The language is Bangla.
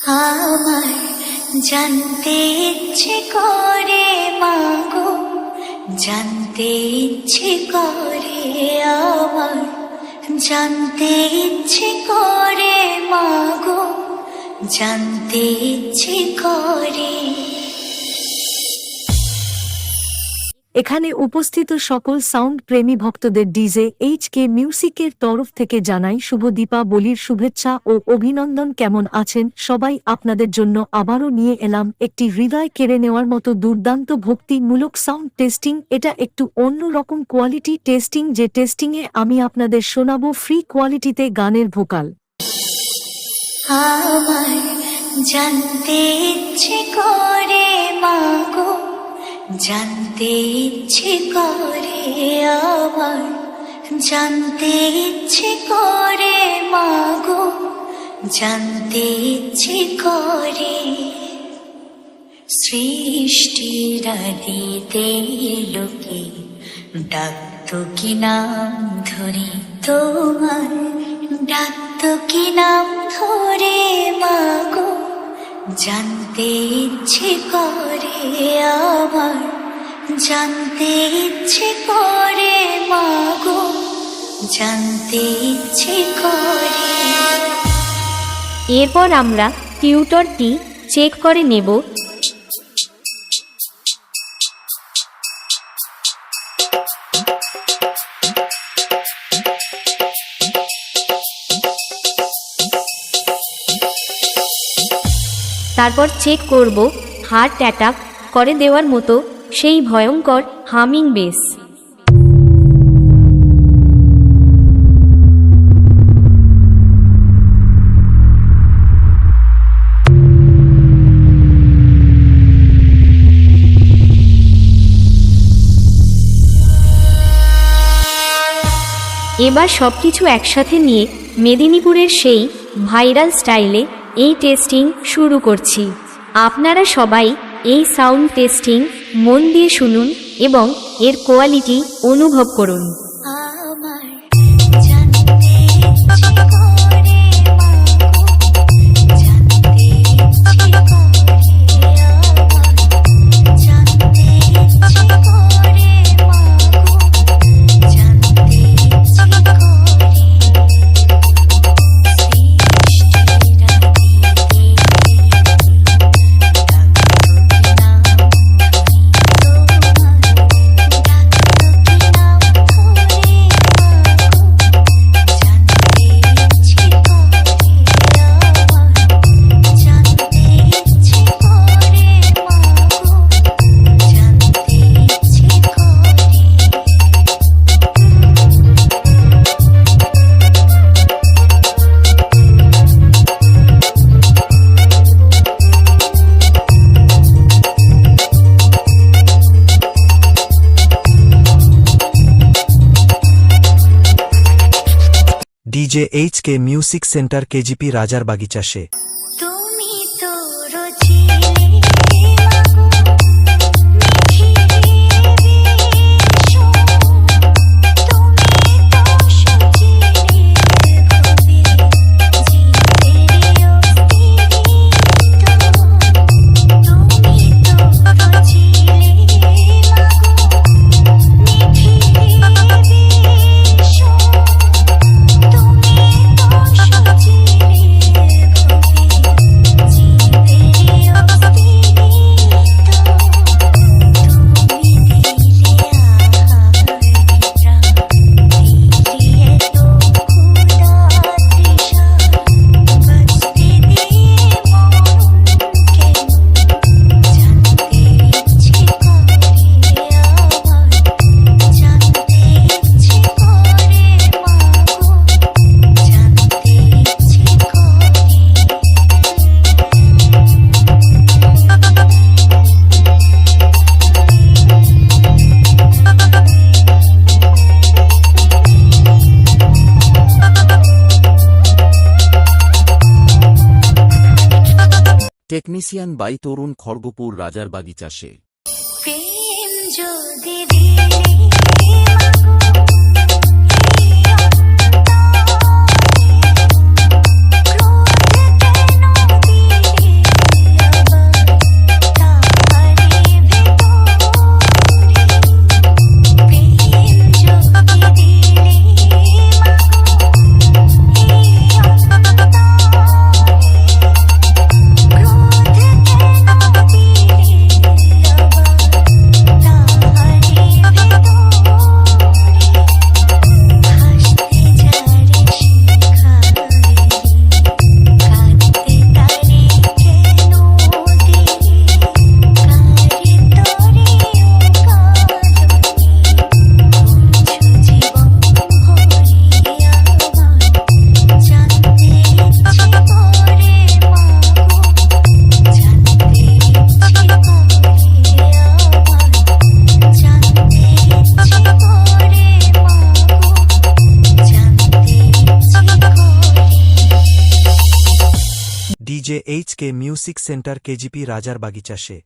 আমার জানতে ইচ্ছে করে মাগো, জানতে ইচ্ছে করে আমার, জানতে ইচ্ছে করে মাগো, জানতে ইচ্ছে করে। এখানে উপস্থিত সকল সাউন্ড প্রেমী ভক্তদের ডিজে এইচ.কে মিউজিকের তরফ থেকে জানাই শুভ দীপাবলির শুভেচ্ছা ও অভিনন্দন। কেমন আছেন সবাই? আপনাদের জন্য আবারও নিয়ে এলাম একটি হৃদয় কেড়ে নেওয়ার মতো দুর্দান্ত ভক্তিমূলক সাউন্ড টেস্টিং। এটা একটু অন্য রকম কোয়ালিটি টেস্টিং, যে টেস্টিংয়ে আমি আপনাদের শোনাবো ফ্রি কোয়ালিটিতে গানের ভোকাল। আমার জানতে ইচ্ছে করে মাগো, জানতে ইচ্ছে করে আমার, জানতে ইচ্ছে করে মাগো, জানতে ইচ্ছে করে। সৃষ্টির আদিতে লোকে ডাকতো কি নাম ধরে, তোমার ডাকতো কি নাম ধরে মাগো, জানতে ইচ্ছে করে আমার, জানতে ইচ্ছে করে মাগো, জানতে ইচ্ছে করে। এরপর আমরা টিউটরটি চেক করে নেব। তারপর চেক করব হার্ট অ্যাটাক করে দেওয়ার মতো সেই ভয়ঙ্কর হামিং বেস। এবার সবকিছু একসাথে নিয়ে মেদিনীপুরের সেই ভাইরাল স্টাইলে এই টেস্টিং শুরু করছি। আপনারা সবাই এই সাউন্ড টেস্টিং মন দিয়ে শুনুন এবং এর কোয়ালিটি অনুভব করুন। আমার জানতে ইচ্ছে করে মাগো, জানতে ইচ্ছে করে আমার, জানতে ইচ্ছে করে মাগো, জানতে ইচ্ছে করে। সৃষ্টির আদিতে ডিজে এইচ.কে মিউজিক সেন্টার, কেজিপি, রাজার বাগিচা। সে তুমি তো রচিলে মাগো মিঠিরে তুমি তো সজিলে ভবে জীবের অস্তিত্ব। তুমি তো রচিলে মাগো মিঠিরে টেকনিশিয়ান বাই তরুণ, খড়গপুর, রাজার বাগিচা। সে প্রেম যদি দিলে মাগো DJ H K music centre KGP রাজার বাগিচা সে